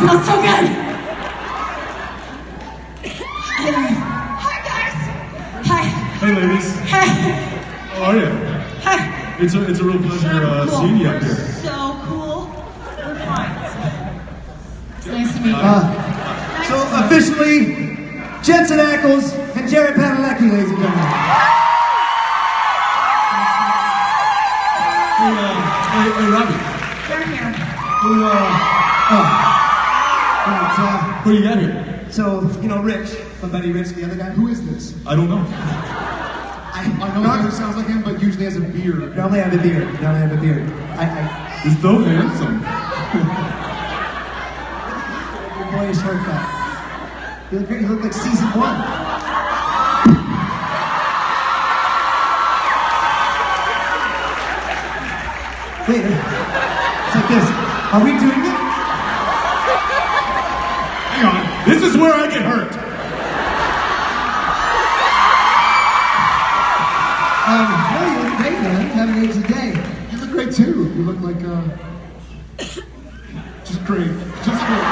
smells so good. Hi, guys. Hi. Hey, ladies. Hi. How are you? Hi. It's a real pleasure seeing you up here. So cool. We're fine. It's nice to meet you. So officially, Jensen and Jared MAIN, ladies and gentlemen. Hey, Robbie. They're here. Who you got here? So, you know Rich, my buddy Rich, the other guy? Who is this? I don't know. I know a guy who sounds like him, but usually has a beard. Normally I have a beard. He's so handsome. Your boyish haircut. You look great. You look like season 1. Wait, it's like this. Are we doing it? Hang on. This is where I get hurt. No, you look great, man. You haven't aged a day. You look great too. You look like, just great. Just great.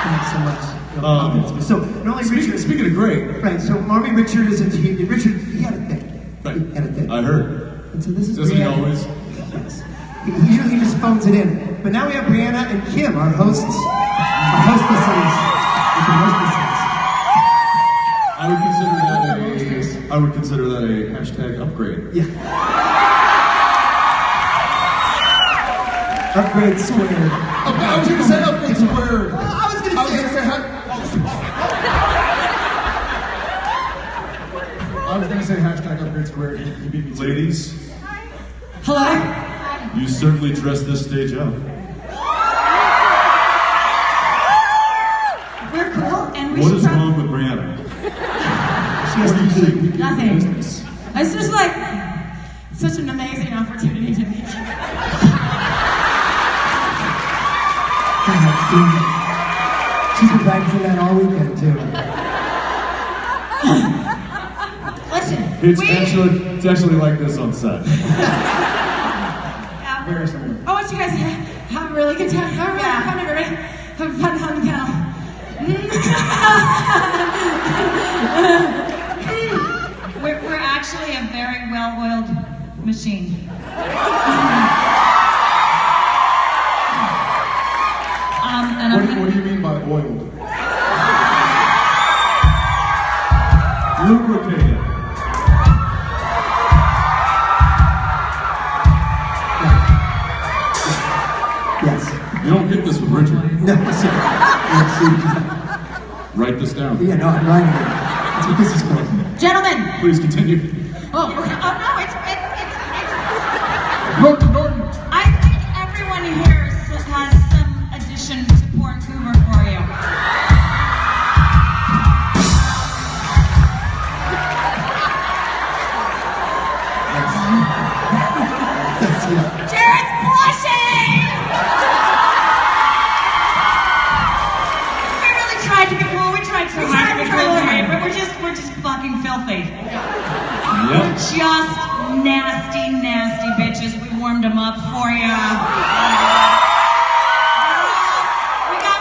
Thanks so much. So, normally Richard... Speaking of great. Right, so normally Richard is into... Richard, he had a thing. Right. He had a thing. I heard. And so this is Doesn't he Brianna. always? Yes. He usually just phones it in. But now we have Brianna and Kim, our hosts. Our hostesses. I would consider that a hashtag upgrade. Yeah. Upgrade squared. I was gonna say upgrade squared. I was gonna say hashtag upgrade squared. You beat me to it. Ladies, Hello. you certainly dressed this stage up. We're cool, and we What should is wrong with Brianna? What do you think? We give you Nothing. business. It's just like such an amazing opportunity to meet you. She's been practicing that all weekend, too. Listen, It's actually like this on set. Very similar. I want you guys to have a really good time. Have a really fun, everybody. Have fun on the panel. We're actually a very well-oiled machine. What do you mean by oiled? Lubricated. Yes. You don't get this with Richard. No, Write this down. yeah, no, I'm writing it. That's what this is for. Gentlemen. Please continue. Oh, okay. Oh no, it's. Norton. I think everyone here has some addition to Vancouver for you. Jared's blushing. We really tried to be cool. We tried so hard to be cool today, but we're just fucking filthy. Yep. Just nasty bitches. We warmed them up for you.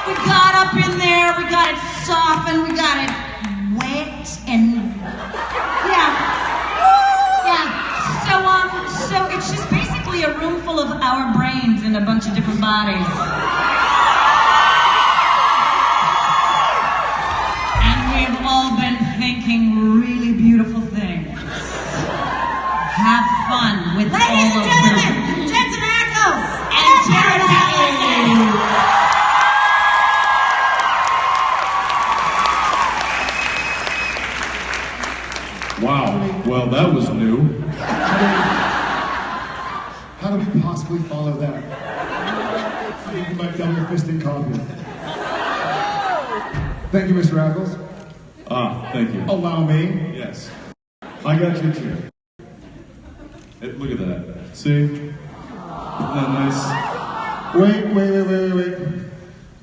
We got up in there. We got it softened. We got it wet and yeah. So it's just basically a room full of our brains in a bunch of different bodies. And we've all been thinking really beautiful things. Have fun with Ladies all and of gentlemen, them. Jensen And Jared MAIN. Wow. Well, that was new. How do we possibly follow that? My double-fisted compliment. Thank you, Mr. Ackles. Thank you. Allow me. Yes. I got you too. Hey, look at that. See? Isn't that nice? Wait.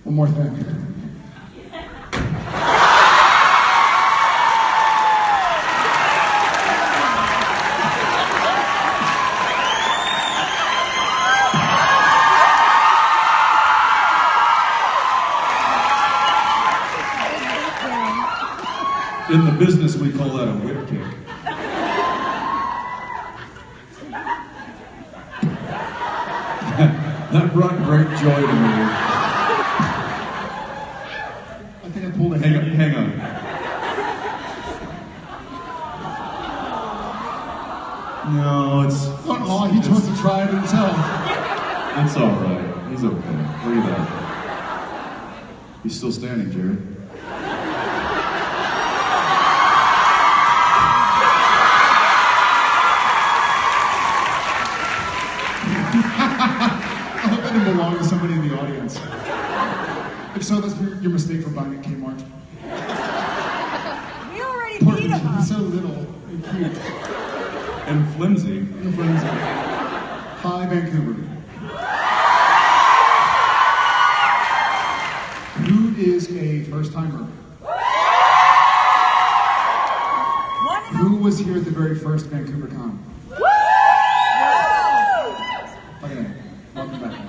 One more thing. In the business, we call that a whip kick. That brought great joy to me. I think I pulled a Hang on. No, it's... Oh, he wants to try it himself. It's all right. He's okay. Look at that. He's still standing, Jared. I hope I didn't belong to somebody in the audience. If so, that's your mistake for buying at Kmart. We already Poor beat him up. He's so little and cute. And flimsy. And flimsy. Hi, Vancouver. Who is a first-timer? Who was here at the very first Vancouver Con? Okay, welcome back.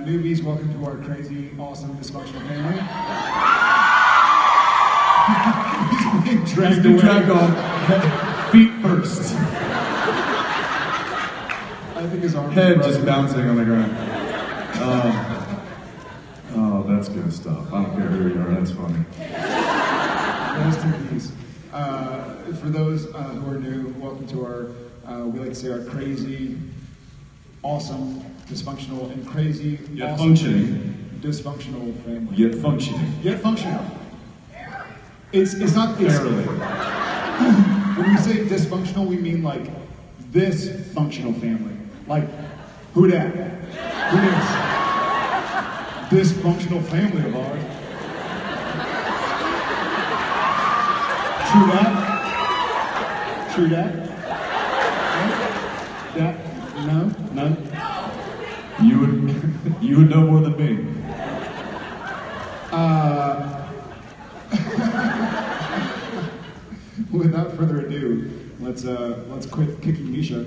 Newbies, welcome to our crazy, awesome, dysfunctional family. He's being dragged away. Dragged off. Feet first. I think his arm Head just bouncing on the ground. Oh, that's good stuff. I don't care who you are, that's funny. Rest in peace. For those who are new, welcome to our, we like to say our crazy, awesome, dysfunctional, and crazy, Yet awesome, functioning. Dysfunctional family. Yet functioning. Yet functional. It's not Barely. When we say dysfunctional, we mean like this functional family. Like, who dat? Who this? Dysfunctional family of ours. True that? True that? That? No? You would know more than me. Without further ado, let's quit kicking Misha.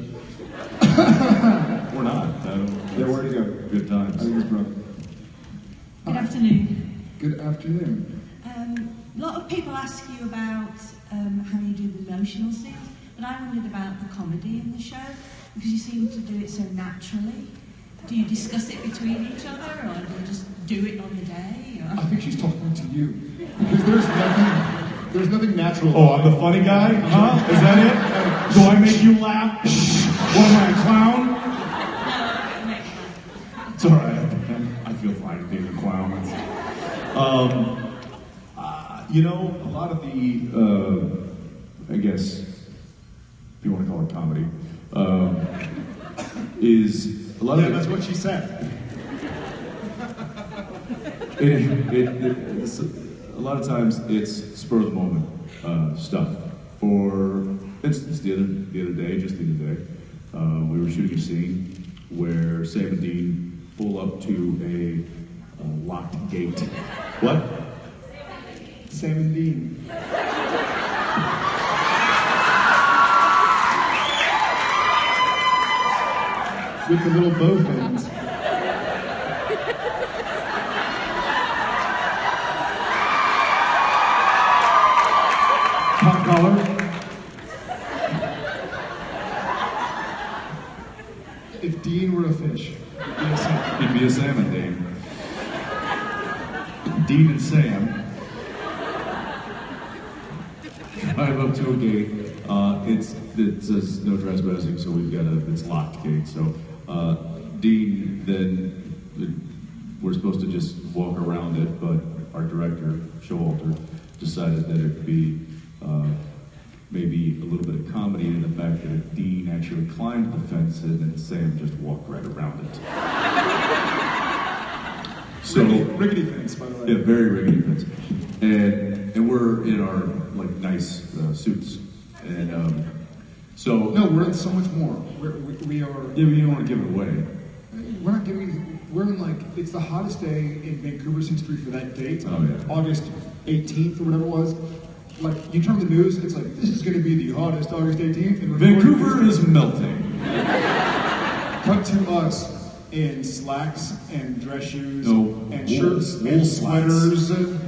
We're not. Yeah, where'd he go? Good times. I think he's broke. Good afternoon. Good afternoon. A lot of people ask you about how you do the emotional scenes, but I wondered about the comedy in the show, because you seem to do it so naturally. Do you discuss it between each other, or do you just do it on the day? Or? I think she's talking to you, because there's nothing natural. Oh, I'm the funny guy? Huh? Is that it? Do I make you laugh? What am I, a clown? No, it makes sense. It's alright. I feel fine being a clown. You know, a lot of the, I guess, if you want to call it comedy, is a lot of that's what she said. It's, a lot of times it's spur of the moment stuff. For instance, the other day, just the other day, we were shooting a scene where Sam and Dean pull up to a locked gate. What? Sam and Dean. With the little bow fins. Top collar. If Dean were a fish, He'd be a salmon, Dean. Dean and Sam drive up to a gate. It says no trespassing, so it's locked gate. So Dean then we're supposed to just walk around it, but our director Showalter decided that it'd be maybe a little bit of comedy in the fact that Dean actually climbed the fence and then Sam just walked right around it. So rickety fence, by the way. yeah, very rickety fence, and we're in our like nice suits, and so No, we're in so much more. We are. yeah, but you don't want to give it away. We're not giving. We're in like it's the hottest day in Vancouver's history for that date. Oh, yeah. August 18th or whatever it was. Like you turn the news, it's like this is going to be the hottest August 18th. And Vancouver is melting. Cut to us in slacks and dress shoes No, and wool- shirts wool and slacks. sweaters. And,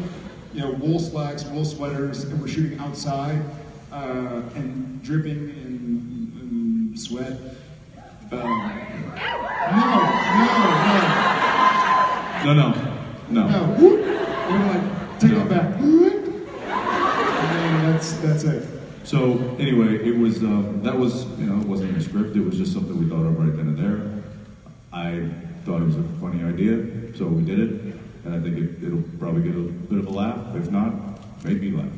wool slacks, wool sweaters, and we're shooting outside and dripping in sweat. No. We're like, take it back. And that's it. So anyway, it was that was it wasn't a script. It was just something we thought of right then and there. I thought it was a funny idea, so we did it, and I think it'll probably get a bit of a laugh. If not, make me laugh.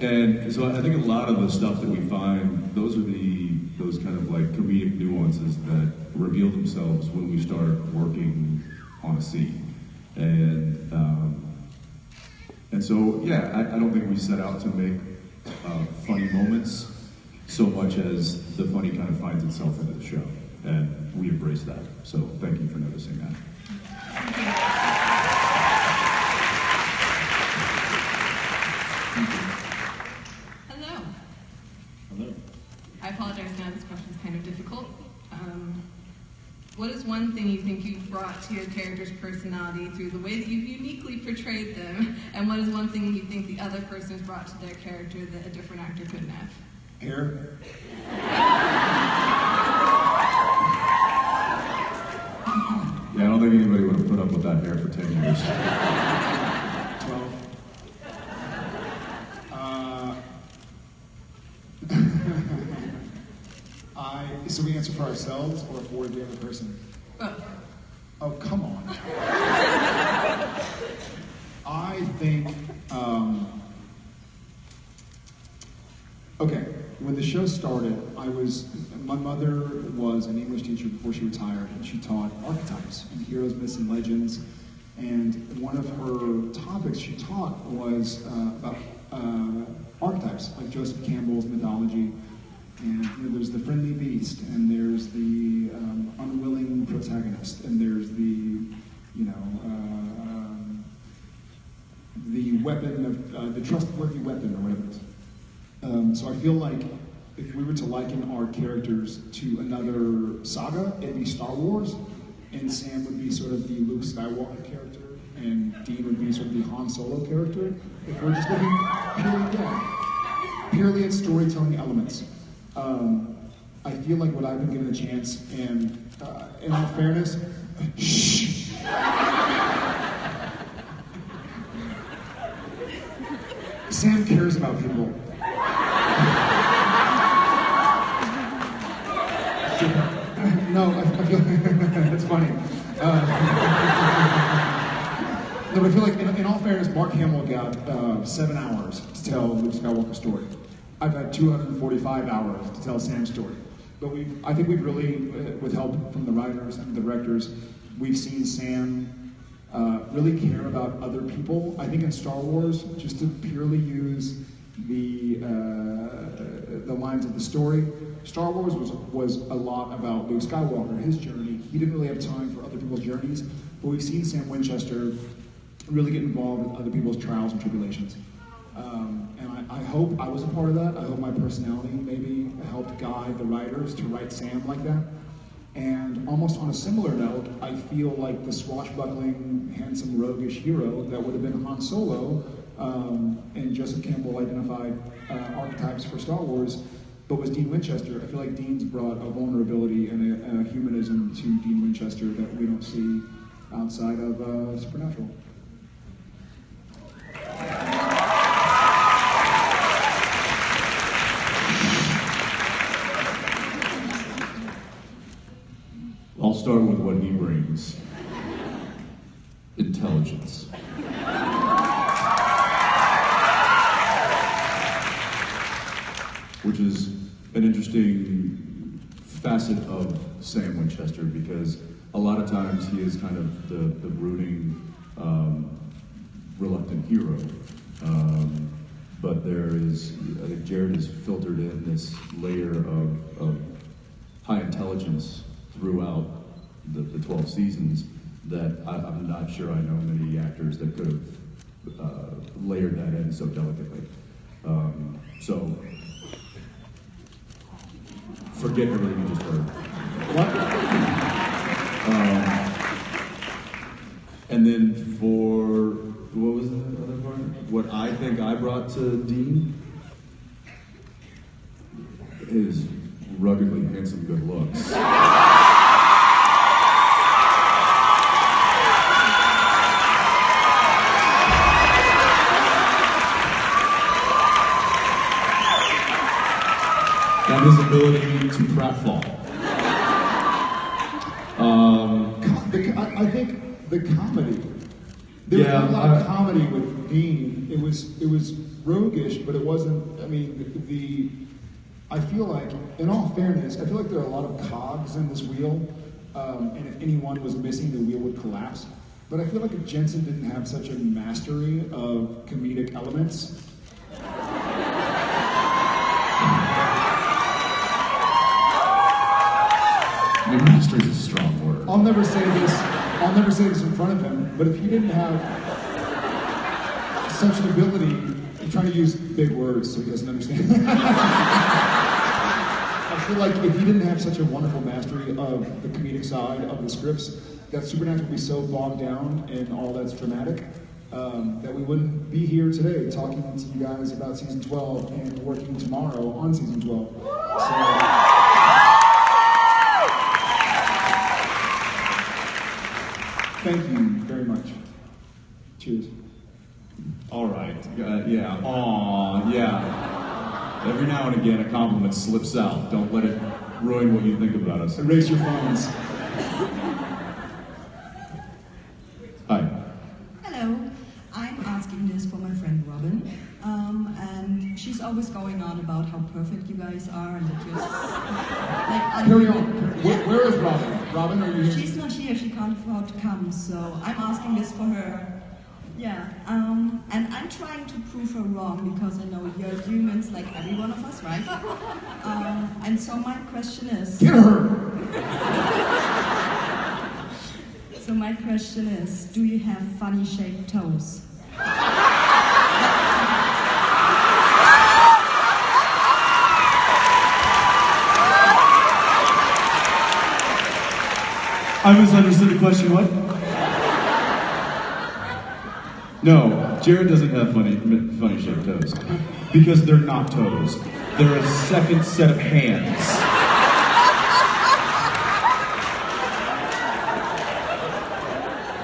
And so I think a lot of the stuff that we find, those kind of like comedic nuances that reveal themselves when we start working on a scene. And so, yeah, I don't think we set out to make funny moments so much as the funny kind of finds itself into the show. And we embrace that. So thank you for noticing that. Hello. Hello. I apologize now, this question's kind of difficult. What is one thing you think you've brought to your character's personality through the way that you've uniquely portrayed them? And what is one thing you think the other person has brought to their character that a different actor couldn't have? Hair. Yeah, I don't think anybody would have put up with that hair for 10 years. 12. So we answer for ourselves or for the other person? Both. Oh, come on. I think, okay, when the show started, my mother was an English teacher before she retired, and she taught archetypes and heroes, myths, and legends. And one of her topics she taught was about archetypes, like Joseph Campbell's mythology. And there's the friendly beast, and there's the unwilling protagonist, and there's the weapon of the trustworthy weapon, or whatever it is. So I feel like if we were to liken our characters to another saga, it'd be Star Wars, and Sam would be sort of the Luke Skywalker character, and Dean would be sort of the Han Solo character. If we're just looking purely at storytelling elements. I feel like what I've been given a chance, and in all fairness, shh. Sam cares about people. No, I feel that's funny. No, but I feel like in all fairness, Mark Hamill got 7 hours to tell Luke Skywalker's story. I've had 245 hours to tell Sam's story. But I think we've really, with help from the writers and the directors, we've seen Sam really care about other people. I think in Star Wars, just to purely use the lines of the story, Star Wars was a lot about Luke Skywalker, his journey. He didn't really have time for other people's journeys, but we've seen Sam Winchester really get involved with other people's trials and tribulations. And I hope I was a part of that. I hope my personality maybe helped guide the writers to write Sam like that. And almost on a similar note, I feel like the swashbuckling, handsome, roguish hero that would have been Han Solo, and Joseph Campbell identified archetypes for Star Wars, but was Dean Winchester. I feel like Dean's brought a vulnerability and a humanism to Dean Winchester that we don't see outside of Supernatural. I'll start with what he brings. Intelligence. Which is an interesting facet of Sam Winchester, because a lot of times he is kind of the brooding, reluctant hero. But there is, I think Jared has filtered in this layer of high intelligence throughout the 12 seasons that I'm not sure I know many actors that could have layered that in so delicately. So, forget everything you just heard. And then for, what think I brought to Dean is ruggedly handsome good looks. And his ability to pratfall. I think the comedy. There was not a lot of comedy with Dean. It was roguish, but it wasn't. I mean, I feel like, in all fairness, I feel like there are a lot of cogs in this wheel, and if any one was missing, the wheel would collapse. But I feel like if Jensen didn't have such a mastery of comedic elements. Mastery is a strong word. I'll never say this in front of him, but if he didn't have such an ability, I'm trying to use big words so he doesn't understand. I feel like if he didn't have such a wonderful mastery of the comedic side of the scripts, that Supernatural would be so bogged down in all that's dramatic, that we wouldn't be here today talking to you guys about season 12 and working tomorrow on season 12. So, thank you very much. Cheers. All right. Yeah. Aw, yeah. Every now and again, a compliment slips out. Don't let it ruin what you think about us. Erase your phones. Hi. Hello. I'm asking this for my friend Robin. And she's always going on about how perfect you guys are and that you're like Carry on. Where is Robin? Robin, are you here? She's not here, she can't afford to come, so I'm asking this for her. Yeah, and I'm trying to prove her wrong because I know you're humans like every one of us, right? And so my question is... Get her! So my question is, do you have funny shaped toes? I misunderstood the question. What? No, Jared doesn't have funny shaped toes because they're not toes. They're a second set of hands.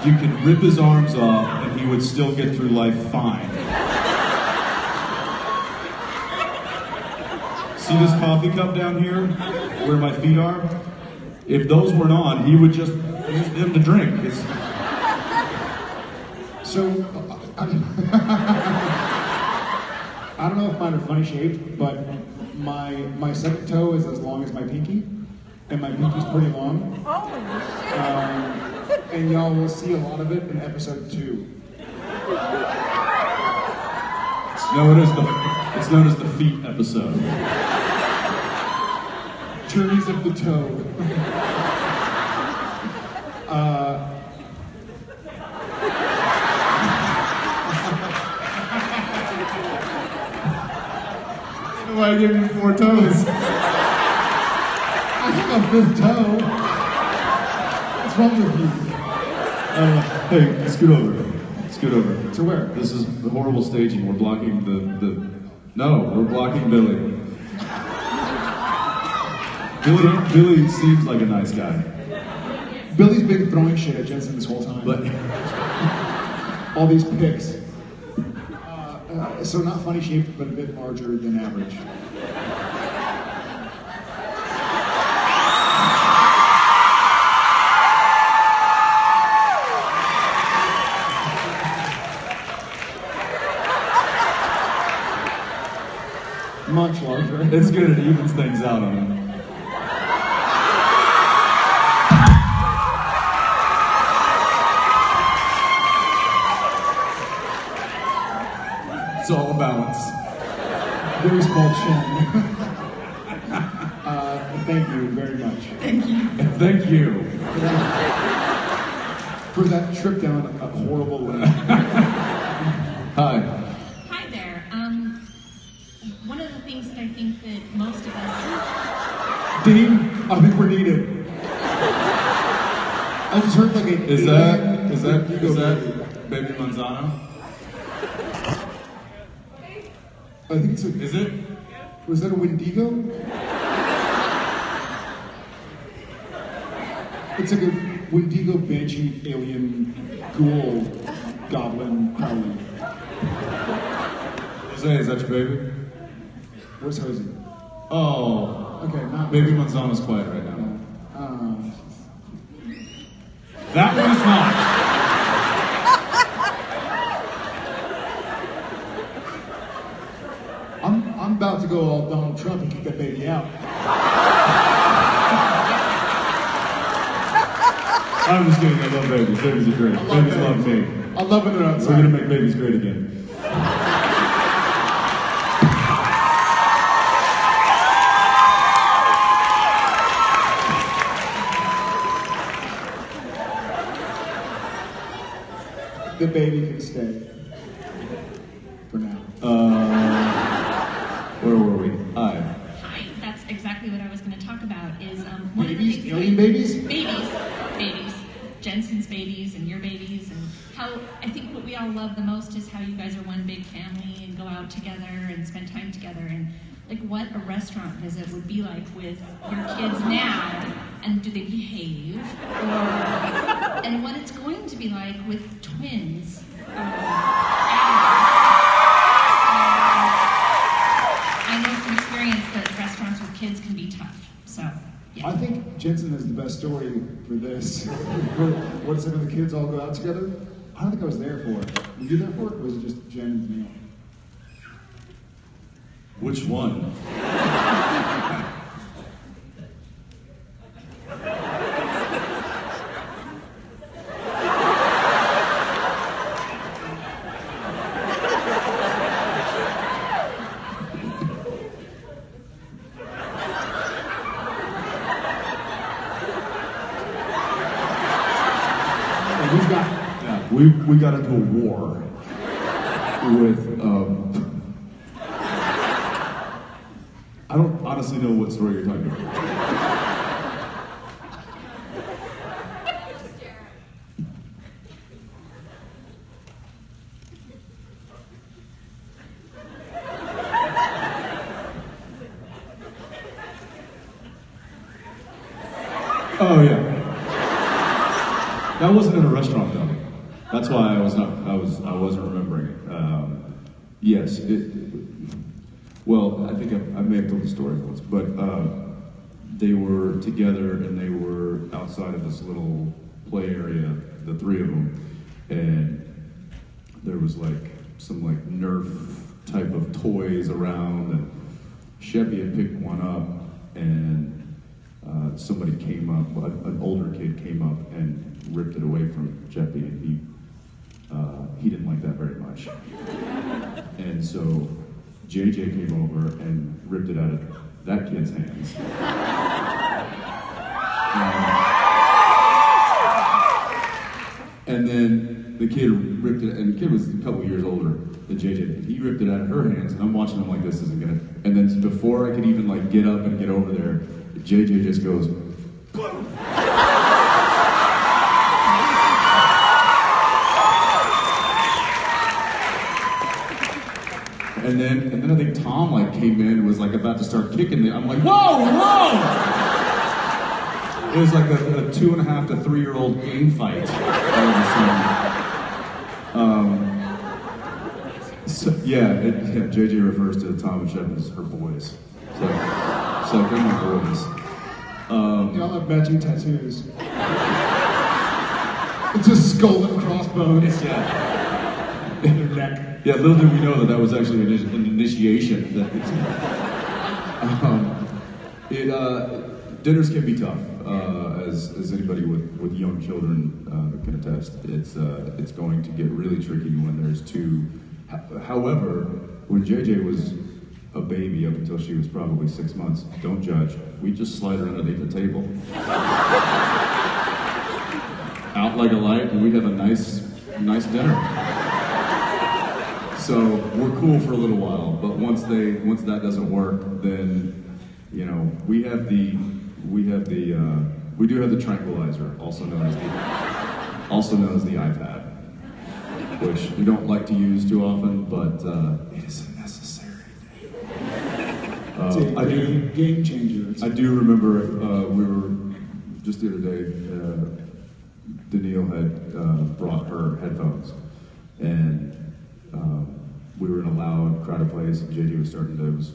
You could rip his arms off and he would still get through life fine. See this coffee cup down here where my feet are? If those weren't on, he would just use them to drink. So, I don't know if mine are funny shaped, but my second toe is as long as my pinky, and my pinky's pretty long. And y'all will see a lot of it in episode 2. It's known as the feet episode. Journeys of the toe. Why I gave you 4 toes? I have a 5th toe. What's wrong with you? Hey, scoot over. Scoot over. To where? This is horrible staging. We're blocking we're blocking Billy. Billy seems like a nice guy. Billy's been throwing shit at Jensen this whole time. But all these pics. So not funny shaped, but a bit larger than average. Much larger. It's good, it evens things out on him. It's all a balance. Very small chin. Thank you very much. Thank you. Thank you. For that trip down a horrible lane. Hi. Hi there. One of the things that I think that most of us... Dean, I think we're needed. I just heard like a... Is that Baby Manzano? I think it's a. Is it? Was that a Wendigo? It's like a Wendigo, Banshee, alien, ghoul, goblin, prowling. Jose, is that your baby? Where's Hosey? Oh, Okay, not baby Manzano's quiet right now. Uh, That one is not. I'm about to go all Donald Trump and kick that baby out. I'm just kidding. I love babies. Babies are great. Babies love me. I love when they're outside. We're gonna make babies great again. The baby can stay. For now. Where were we? Hi. Hi, that's exactly what I was going to talk about. Is one of the Babies? things Alien babies? babies, Jensen's babies and your babies, and how I think what we all love the most is how you guys are one big family and go out together and spend time together, and like what a restaurant visit would be like with your kids now, and do they behave, and what it's going to be like with twins. I know from experience that restaurants with kids can be tough, so yeah. I think Jensen has the best story for this. What's it when the kids all go out together? I don't think I was there for it. Were you there for it, or was it just Jen and Neil? Which one? We got into a war with, I don't honestly know what story you're talking about. Oh yeah. That wasn't in a restaurant though. That's why I wasn't remembering it. Yes, well, I think I may have told the story once, but they were together and they were outside of this little play area, the three of them, and there was like some like Nerf type of toys around, and Sheppy had picked one up, and somebody came up, an older kid came up and ripped it away from Sheppy, and he didn't like that very much. And so JJ came over and ripped it out of that kid's hands. And then the kid ripped it, and the kid was a couple years older than JJ. He ripped it out of her hands, and I'm watching him like this isn't gonna. And then before I could even like get up and get over there, JJ just goes, boom! And then I think Tom like came in and was like about to start kicking it. I'm like, whoa, whoa! It was like a 2.5 to 3 year old game fight. So JJ refers to Tom and Shep as her boys. So they're my boys. Y'all have matching tattoos. It's a skull and crossbones. Yeah. In their neck. Yeah, little did we know that was actually an initiation. Dinners can be tough, as anybody with young children can attest. It's going to get really tricky when there's two. However, when JJ was a baby up until she was probably 6 months, don't judge. We just slide her underneath the table, out like a light, and we'd have a nice dinner. So we're cool for a little while, but once that doesn't work, then we do have the tranquilizer, also known as the iPad, which we don't like to use too often, but it is a necessary It's a I do. game changer. I do remember we were just the other day. Danielle had brought her headphones, and we were in a loud, crowded place. And JJ was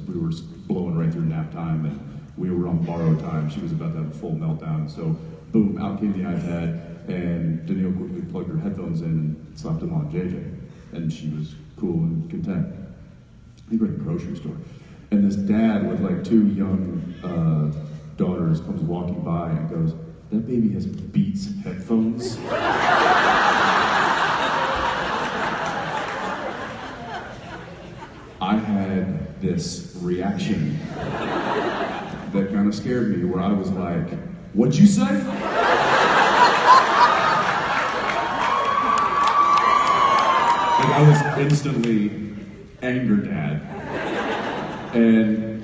we were blowing right through nap time, and we were on borrowed time. She was about to have a full meltdown. So, boom, out came the iPad, and Danielle quickly plugged her headphones in and slapped them on JJ, and she was cool and content. I think we're at the grocery store. And this dad with like two young daughters comes walking by and goes, "That baby has Beats headphones." I had this reaction that kind of scared me, where I was like, "What'd you say?" Like, I was instantly angered at. And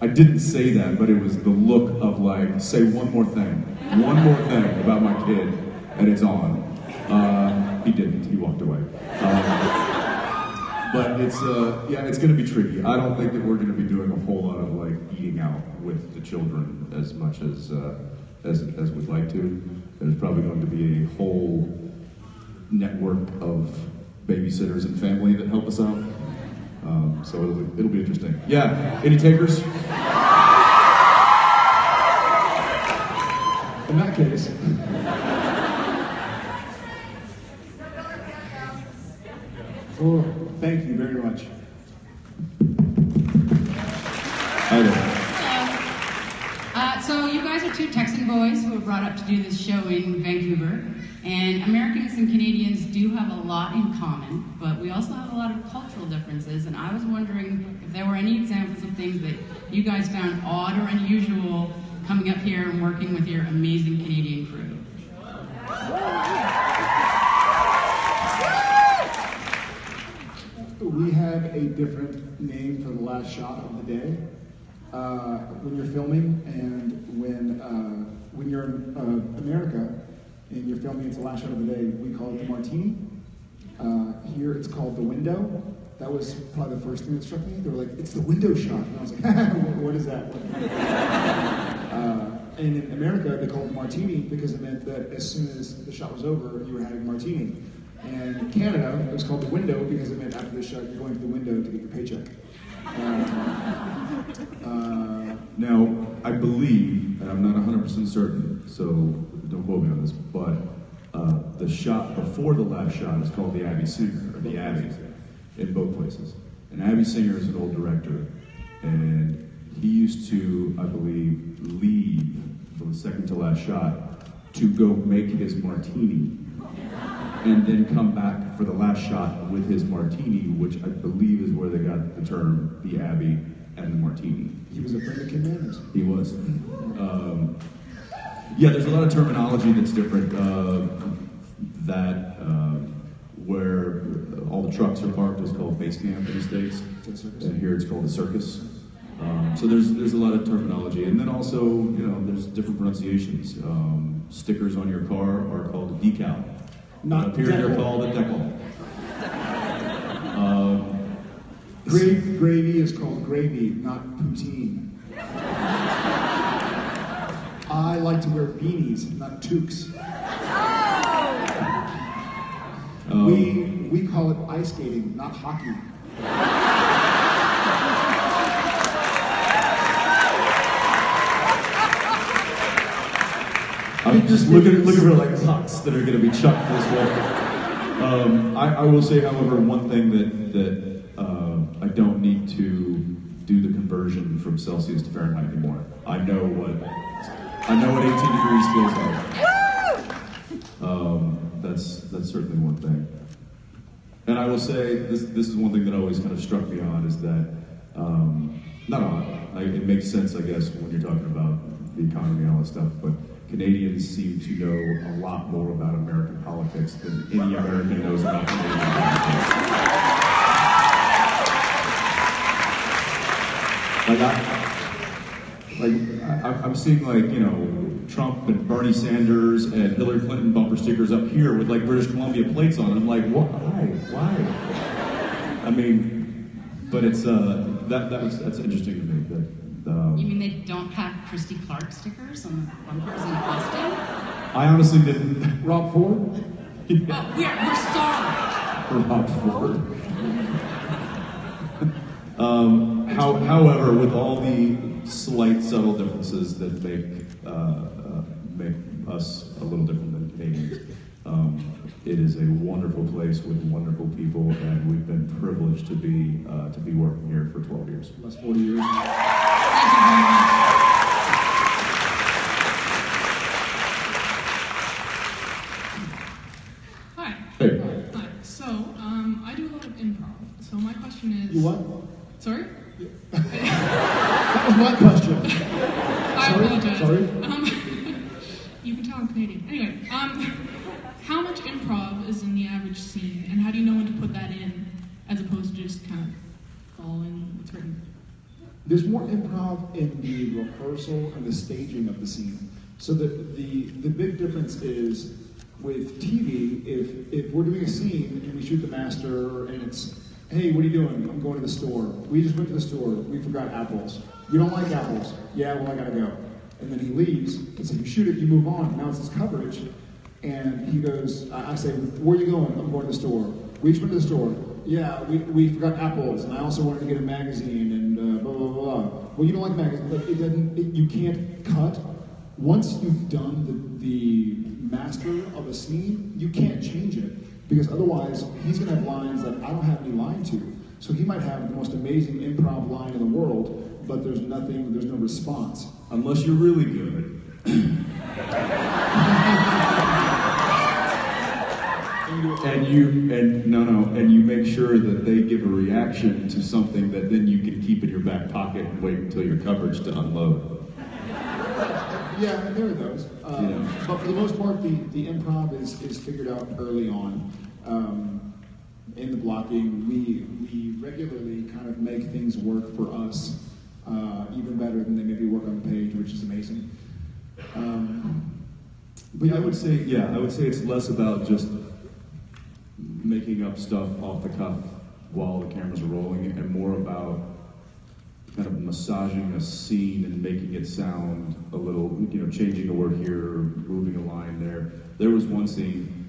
I didn't say that, but it was the look of like, say one more thing about my kid, and it's on. He didn't, he walked away. But it's gonna be tricky. I don't think that we're gonna be doing a whole lot of like eating out with the children as much as we'd like to. There's probably going to be a whole network of babysitters and family that help us out. So it'll be interesting. Yeah, any takers? In that case, oh, thank you very much. Hi there. So you guys are two Texan boys who were brought up to do this show in Vancouver, and Americans and Canadians do have a lot in common, but we also have a lot of cultural differences, and I was wondering if there were any examples of things that you guys found odd or unusual coming up here and working with your amazing Canadian crew. We have a different name for the last shot of the day. When you're filming and when you're in America and you're filming, it's the last shot of the day, we call it the martini. Here it's called the window. That was probably the first thing that struck me. They were like, "It's the window shot." And I was like, what is that? And in America, they called it martini because it meant that as soon as the shot was over, you were having a martini. And in Canada, it was called the window because it meant after the shot, you're going to the window to get your paycheck. Now, I believe, and I'm not 100% certain, so don't quote me on this, but the shot before the last shot is called the Abbey Singer, or the Abbey, in both places. And Abbey Singer is an old director, and he used to, I believe, leave for the second to last shot to go make his martini, and then come back for the last shot with his martini, which I believe is where they got the term the Abbey and the martini. He was a friend of Kim Manners. He was. Yeah, there's a lot of terminology that's different. Where all the trucks are parked is called base camp in the States, and here it's called a circus. So there's a lot of terminology, and then also there's different pronunciations. Stickers on your car are called a decal. Not up here decal. they're called a decal. Gravy is called gravy, not poutine. I like to wear beanies, not toques. We call it ice skating, not hockey. I'm just looking for like pucks that are going to be chucked this way. I will say, however, one thing that I don't need to do the conversion from Celsius to Fahrenheit anymore. I know what 18 degrees feels like. That's certainly one thing. And I will say this is one thing that always kind of struck me on is that not odd. It makes sense, I guess, when you're talking about the economy and all that stuff, but Canadians seem to know a lot more about American politics than any American knows about Canadian politics. I'm seeing Trump and Bernie Sanders and Hillary Clinton bumper stickers up here with like British Columbia plates on it. I'm like, why? I mean, But it's that's interesting to me. That You mean they don't have Christy Clark stickers on the bumpers in Austin? I honestly didn't. Rob Ford? Oh, we're sorry. Rob Ford. However, with all the slight, subtle differences that make us a little different than Canadians, it is a wonderful place with wonderful people, and we've been privileged to be working here for 12 years. Last 40 years. Thank you very much. Hi. Hey. Hi. So, I do a lot of improv. So my question is... You what? Sorry? That was my question. I apologize. Sorry? You can tell I'm Canadian. Anyway, how much improv is in the average scene, and how do you know when to put that in, as opposed to just kind of following what's written? There's more improv in the rehearsal and the staging of the scene. So the big difference is with TV, if we're doing a scene and we shoot the master and it's, hey, what are you doing? I'm going to the store. We just went to the store. We forgot apples. You don't like apples? Yeah, well, I gotta go. And then he leaves. It's like, you shoot it, you move on. Now it's his coverage. And he goes, I say, where are you going? I'm going to the store. We just went to the store. Yeah, we forgot apples, and I also wanted to get a magazine, and blah, blah, blah. Well, you don't like magazines, but you can't cut. Once you've done the master of a scene, you can't change it, because otherwise he's going to have lines that I don't have any line to. So he might have the most amazing improv line in the world, but there's no response. Unless you're really good. And you make sure that they give a reaction to something that then you can keep in your back pocket and wait until your coverage to unload. Yeah, there are those. But for the most part, the improv is figured out early on. In the blocking, we regularly kind of make things work for us even better than they maybe work on the page, which is amazing. But I would say it's less about just making up stuff off the cuff while the cameras are rolling, and more about kind of massaging a scene and making it sound a little, changing a word here, moving a line there. There was one scene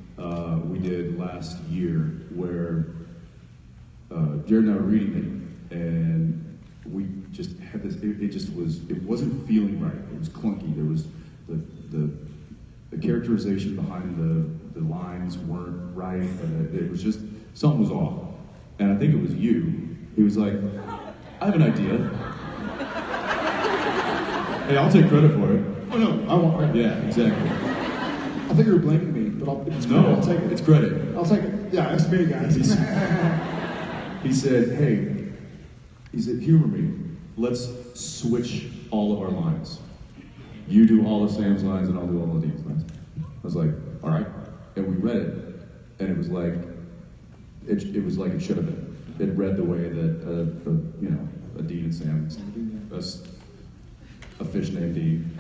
we did last year where Jared and I were reading it, and we just had this, it wasn't feeling right. It was clunky. There was the characterization behind the lines weren't right, and it was just, something was off. And I think it was you. He was like, I have an idea. Hey, I'll take credit for it. Oh no, I won't. Right. Yeah, exactly. I think you were blaming me, but I'll take it. It's credit. I'll take it. Yeah, it's me, guys. He said, humor me. Let's switch all of our lines. You do all of Sam's lines and I'll do all of Dean's lines. I was like, all right. And we read it, and it was like it should have been. It read the way that a Dean and Sam, a fish named Dean,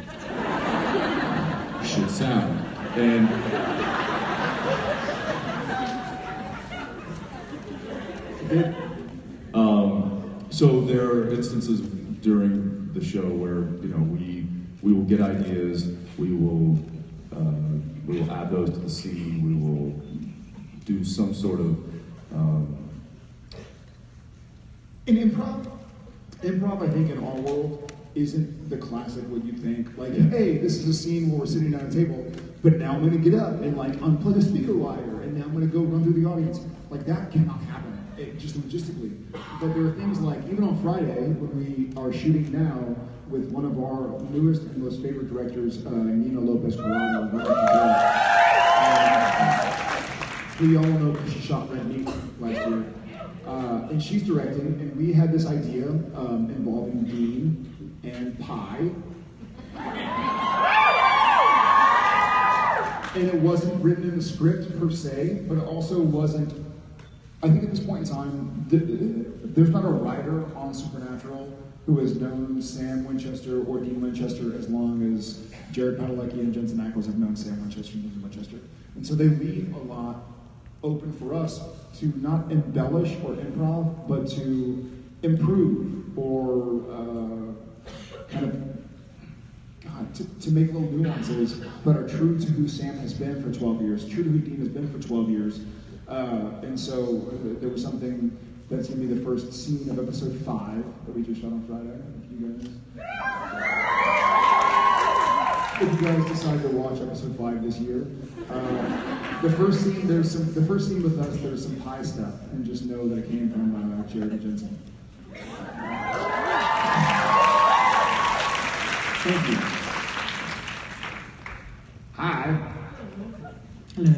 should sound. And so there are instances during the show where we will get ideas, we will add those to the scene, we will do some sort of in improv I think in our world isn't the classic what you think, like, hey, this is a scene where we're sitting down at a table, but now I'm going to get up and like unplug a speaker wire, and now I'm going to go run through the audience. Like, that cannot happen, just logistically. But there are things like, even on Friday, when we are shooting now with one of our newest and most favorite directors, Nina Lopez-Corrado. We all know because she shot Red Meat last year. And she's directing, and we had this idea involving Dean and pie. And it wasn't written in the script per se, but it also wasn't, I think at this point in time, there's not a writer on Supernatural who has known Sam Winchester or Dean Winchester as long as Jared Padalecki and Jensen Ackles have known Sam Winchester and Dean Winchester. And so they leave a lot open for us to not embellish or improv, but to improve or kind of to make little nuances, but are true to who Sam has been for 12 years, true to who Dean has been for 12 years. And so there was something that's going to be the first scene of episode 5 that we just shot on Friday. If you guys decide to watch episode 5 this year, the first scene with us, there's some pie stuff, and just know that it came from Jared and Jensen. Thank you. Hi. Hello.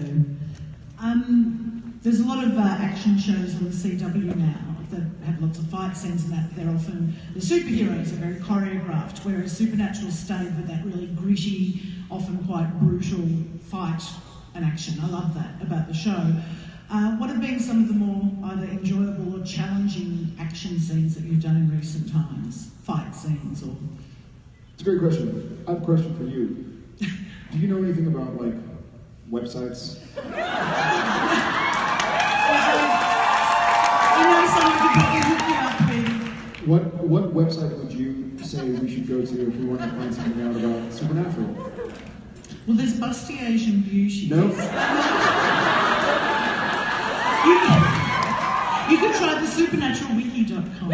There's a lot of action shows on the CW now that have lots of fight scenes and that. They're often, the superheroes are very choreographed, whereas Supernatural stayed with that really gritty, often quite brutal fight and action. I love that about the show. What have been some of the more either enjoyable or challenging action scenes that you've done in recent times? Fight scenes or... It's a great question. I have a question for you. Do you know anything about, like, websites? What website would you say we should go to if we wanted to find something out about Supernatural? Well, there's Busty Asian Beauty. Nope. You could try the supernaturalwiki.com.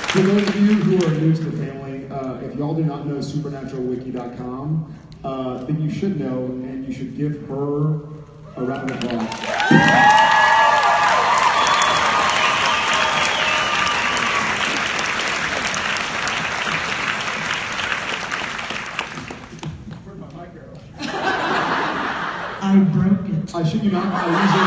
For those of you who are new to the family, if y'all do not know supernaturalwiki.com, then you should know, and you should give her a round of applause. Where'd my mic go? I broke it. I shit you not. I use it.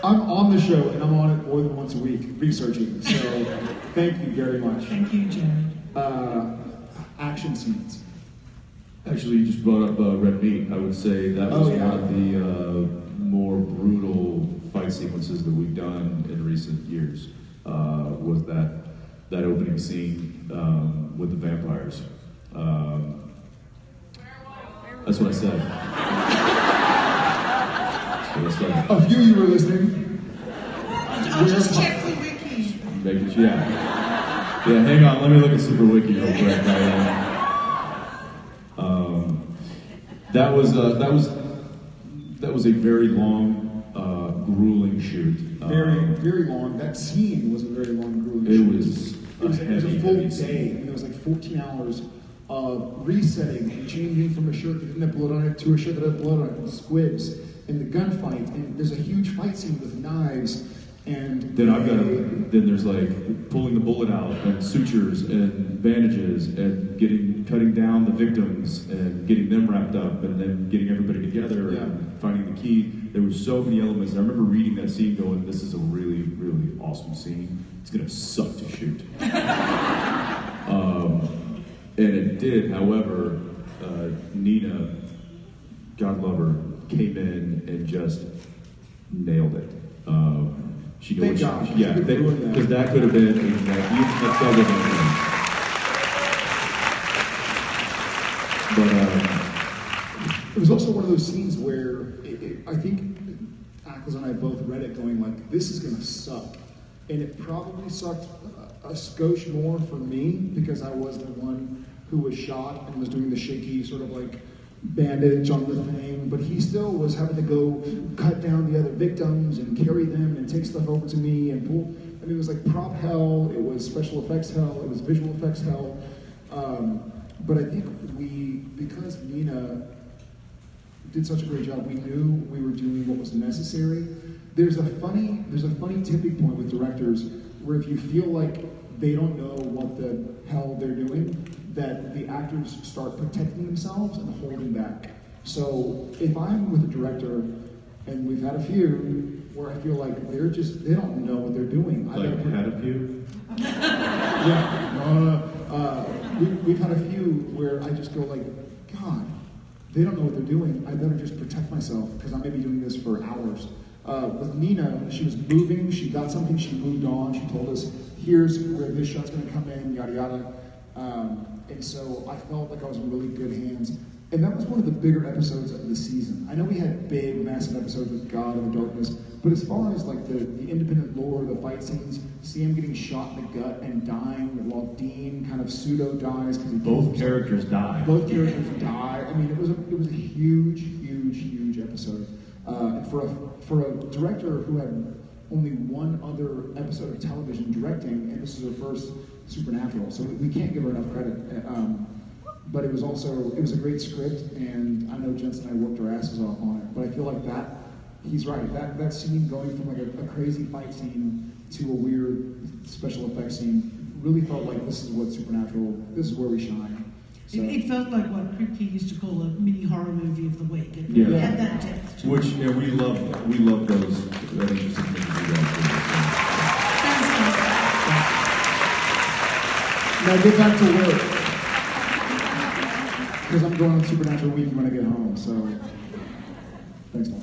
I'm on the show, and I'm on it more than once a week, researching, so thank you very much. Thank you, Jared. Action scenes. Actually, you just brought up Red Meat. I would say that was one of the more brutal fight sequences that we've done in recent years. Was that opening scene with the vampires. That's what I said. A few of you were listening. I'll just check the wiki. Yeah, hang on, let me look at Super Wiki real quick. That was a very long, grueling shoot. Very long. That scene was a very long, grueling shoot. It was a full day. I mean, it was like 14 hours of resetting and changing from a shirt that didn't have blood on it to a shirt that had blood on it, and squibs, and the gunfight, and there's a huge fight scene with knives, and then there's like pulling the bullet out, and sutures, and bandages, and cutting down the victims, and getting them wrapped up, and then getting everybody together, and finding the key. There were so many elements. I remember reading that scene going, this is a really, really awesome scene. It's gonna suck to shoot. And it did, however, Nina, God love her, came in and just nailed it. She knows, because that could have been But it was also one of those scenes where I think Ackles and I both read it going like, this is gonna suck. And it probably sucked a skosh more for me because I was the one who was shot and was doing the shaky sort of like bandage on the thing, but he still was having to go cut down the other victims and carry them and take stuff over to me and pull. I mean, it was like prop hell, it was special effects hell, it was visual effects hell. But I think because Nina did such a great job, we knew we were doing what was necessary. There's a funny tipping point with directors where if you feel like they don't know what the hell they're doing, that the actors start protecting themselves and holding back. So if I'm with a director, and we've had a few, where I feel like they don't know what they're doing. Had a few? Yeah. We've had a few where I just go like, God, they don't know what they're doing. I better just protect myself because I may be doing this for hours. With Nina, she was moving, she got something, she moved on, she told us, here's where this shot's gonna come in, yada yada. And so I felt like I was in really good hands. And that was one of the bigger episodes of the season. I know we had big, massive episodes with God of the Darkness, but as far as like the independent lore, the fight scenes, Sam getting shot in the gut and dying while Dean kind of pseudo dies because both characters die. Both characters die. I mean, it was a huge, huge, huge episode. And for a director who had only one other episode of television directing, and this is her first Supernatural, so we can't give her enough credit. But it was a great script, and I know Jensen and I worked our asses off on it. But I feel like he's right. That scene going from like a crazy fight scene to a weird special effects scene really felt like this is what Supernatural. This is where we shine. So. It felt like what Kripke used to call a mini horror movie of the week. It had that depth to Which it. yeah, we love those. I think just something to do Now get back to work. Because I'm going on Supernatural week when I get home, so thanks, Mom.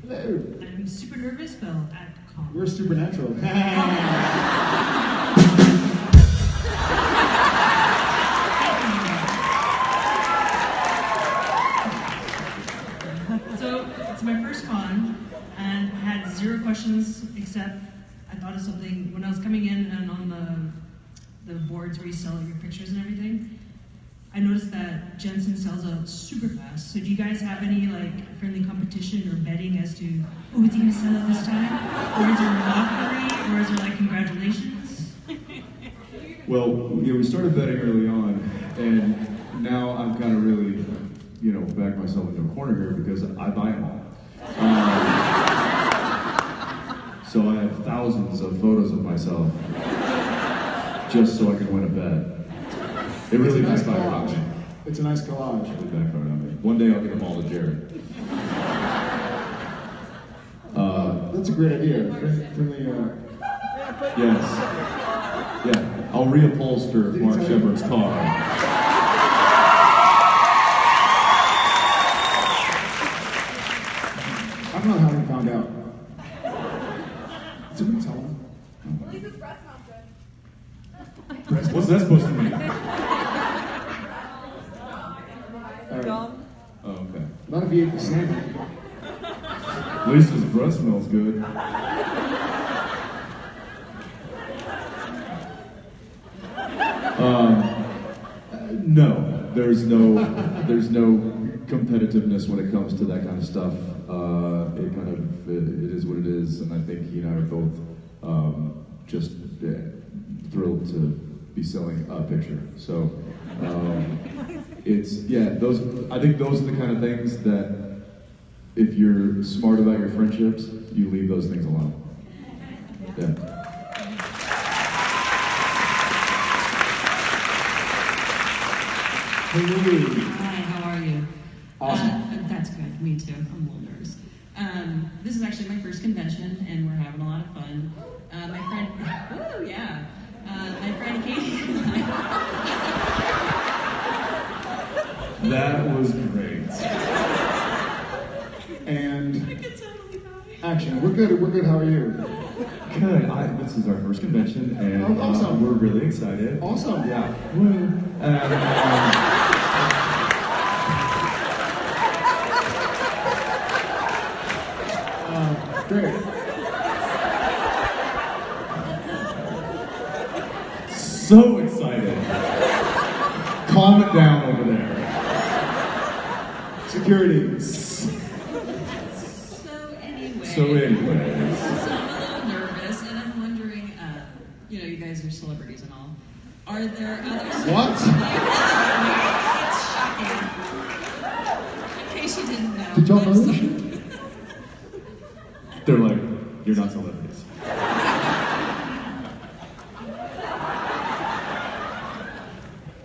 Hello. I'm super nervous, but I'll act calm. We're Supernatural. So it's my first con, and I had 0 questions except I thought of something when I was coming in and on the boards where you sell your pictures and everything. I noticed that Jensen sells out super fast. So do you guys have any like friendly competition or betting as to who's going to sell it this time? Or is there a lottery? Or is there like congratulations? Well, yeah, we started betting early on, and now I'm kind of really, back myself into a corner here because I buy them all. So I have thousands of photos of myself just so I can win a bet. It really backfired on me. It's a nice collage. It really backfired on me. One day I'll get them all to Jared. That's a great idea. Friendly, Yes. Yeah, I'll reupholster Mark Shepard's car. I don't know how he found out. Somebody tell him. At least his breath smells good. What's that supposed to mean? Oh, okay. Not if you ate the salmon. At least his breath smells good. No, there's no competitiveness when it comes to that kind of stuff. It is what it is, and I think he and I are both just thrilled to be selling a picture. So I think those are the kind of things that if you're smart about your friendships, you leave those things alone. Yeah. Hi, how are you? Awesome. That's good. Me too. I'm a little nervous. This is actually my first convention, and we're having a lot of fun. My friend, my friend Katie and I. That was great. And action. We're good. We're good. How are you? Good. This is our first convention, and awesome. We're really excited. Awesome. Yeah. Great. So excited. Calm it down over there. Security. So anyway. So anyways. So I'm a little nervous, and I'm wondering, you guys are celebrities and all. Are there other What? It's shocking. In case you didn't know. Did y'all know this? They're like, you're not celebrities.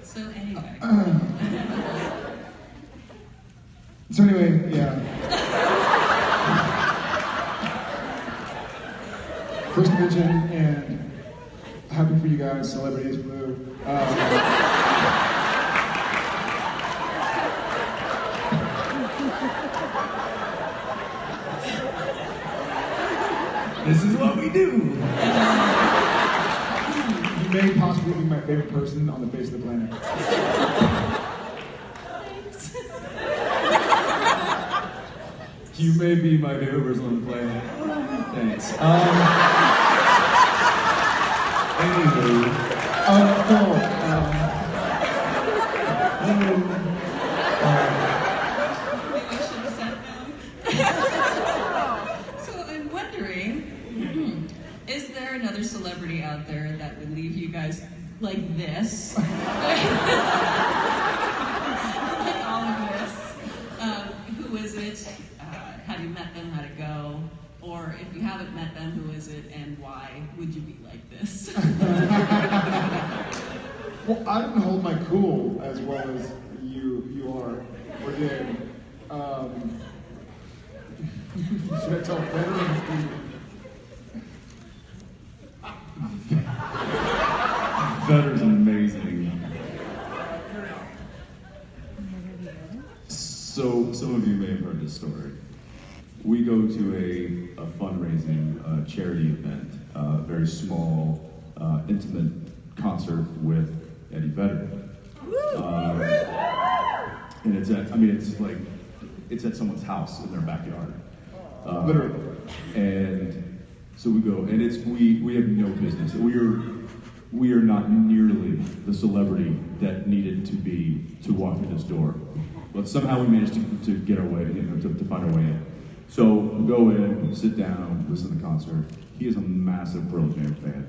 So anyway. So anyway, yeah. First convention, and happy for you guys, celebrities, blue. This is what we do. You may possibly be my favorite person on the face of the planet. You may be my favorite person on the planet. Thanks. Anywho, Maybe I should have sat down. So I'm wondering, is there another celebrity out there that would leave you guys like this? Like all of this. Who is it? Have you met them? How'd it go? Or if you haven't met them, who is it and why would you be like this? Well, I didn't hold my cool as well as you are or did. Should I tell better? Vetter's amazing. So, some of you may have heard this story. We go to a fundraising charity event, very small, intimate concert with Eddie Vedder. And it's at someone's house in their backyard. Literally. And so we go, and we have no business. We are not nearly the celebrity that needed to be to walk through this door. But somehow we managed to get our way, to find our way in. So we go in, sit down, listen to the concert. He is a massive Pearl Jam fan.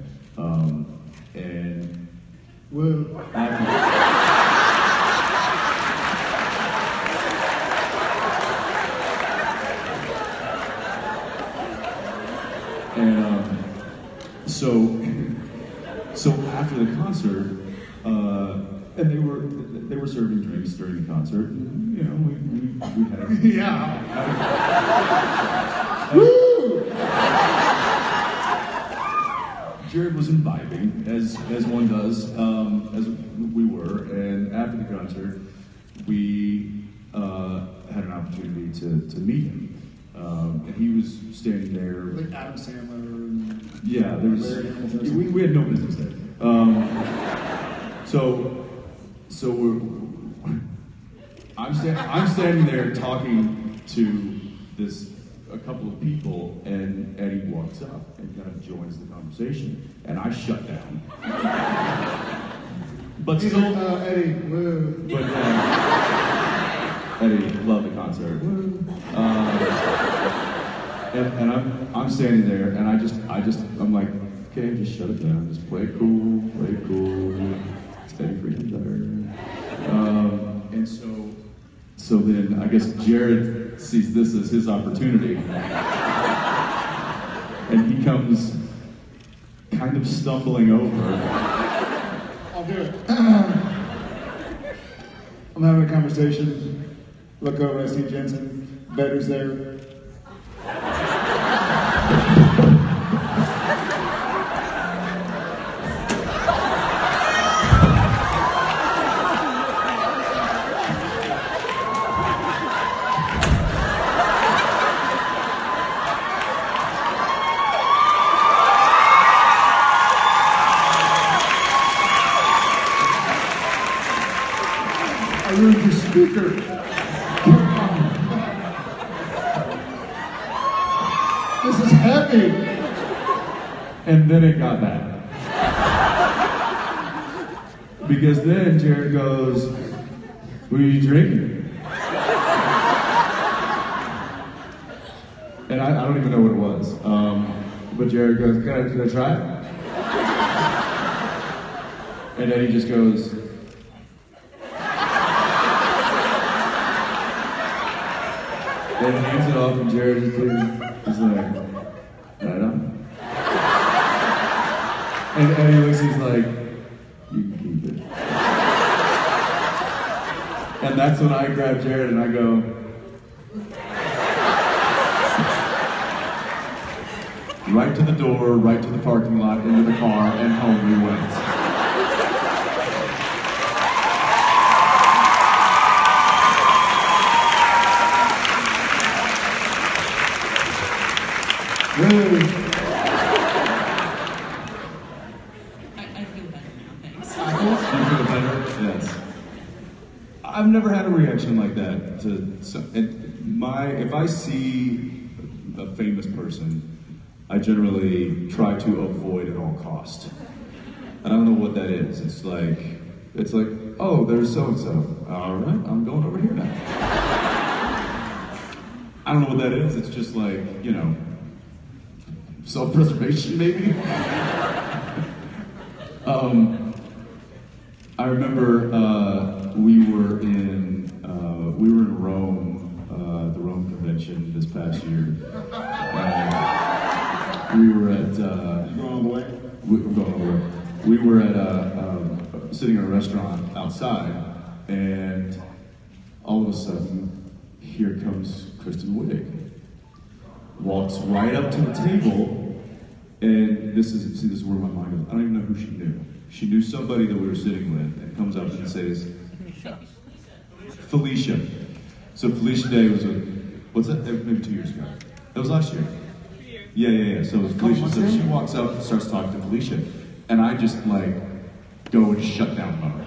And whoa. So after the concert, and they were serving drinks during the concert. And, you know, we had yeah. Woo! Jared was imbibing, as one does, as we were. And after the concert, we had an opportunity to meet him. And he was standing there. Like Adam Sandler. Yeah, there was. We had no business there. I'm standing there talking to a couple of people, and Eddie walks up and kind of joins the conversation, and I shut down. But he's still, like, Eddie, woo. But Eddie, love the concert. And I'm standing there, and I'm like, okay, just shut it down, just play it cool, steady freaking better. And so then I guess Jared sees this as his opportunity, and he comes kind of stumbling over. I'll do it. I'm having a conversation. Look over, I see Jensen. Vetter's there. I ruined your speaker. This is heavy. And then it got bad. Because then Jared goes, "What are you drinking?" And I don't even know what it was. But Jared goes, can I try it? And Eddie just goes, and hands it off, and Jared just he's like, right on. And Eddie looks, he's like, you can keep it. And that's when I grab Jared and I go, right to the door, right to the parking lot, into the car, and home we went. I feel bad. like that. If I see a famous person, I generally try to avoid at all cost. I don't know what that is. It's like, oh, there's so-and-so. All right, I'm going over here now. I don't know what that is. It's just like, you know, self-preservation maybe. I remember we were in Rome, the Rome convention this past year. We were at. Going all the way? We're going all the way. We were at sitting in a restaurant outside, and all of a sudden, here comes Kristen Wiig. Walks right up to the table, and this is where my mind is. I don't even know who she knew. She knew somebody that we were sitting with, and comes up and says, Felicia. So Felicia Day was what's that? Maybe 2 years ago. That was last year. Yeah. So it was Felicia. So she walks up and starts talking to Felicia, and I just like go in shutdown mode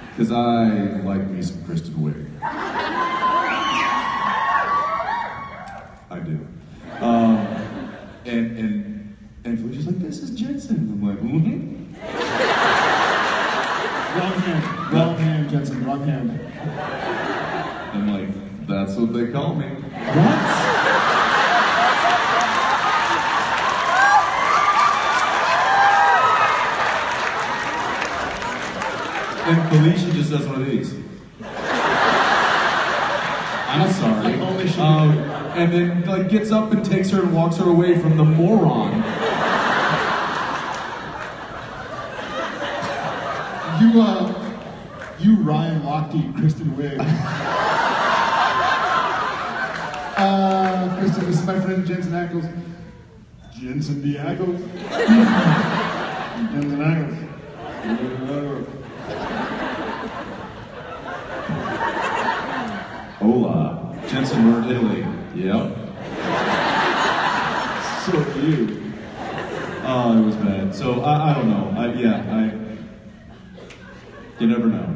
because I like me some Kristen Wiig. I do. And Felicia's like, this is Jensen. I'm like, mm-hmm. Wrong hand, Jensen, wrong hand. I'm like, that's what they call me. What? And Felicia just does one of these. I'm sorry. And then like gets up and takes her and walks her away from the moron. You Ryan Lochte, Kristen Wiig. Kristen, this is my friend Jensen Ackles. Jensen the Ackles. Jensen Ackles. Hola. Jensen, we're in Italy. Yep. So are you. Oh, it was bad. So I don't know. You never know.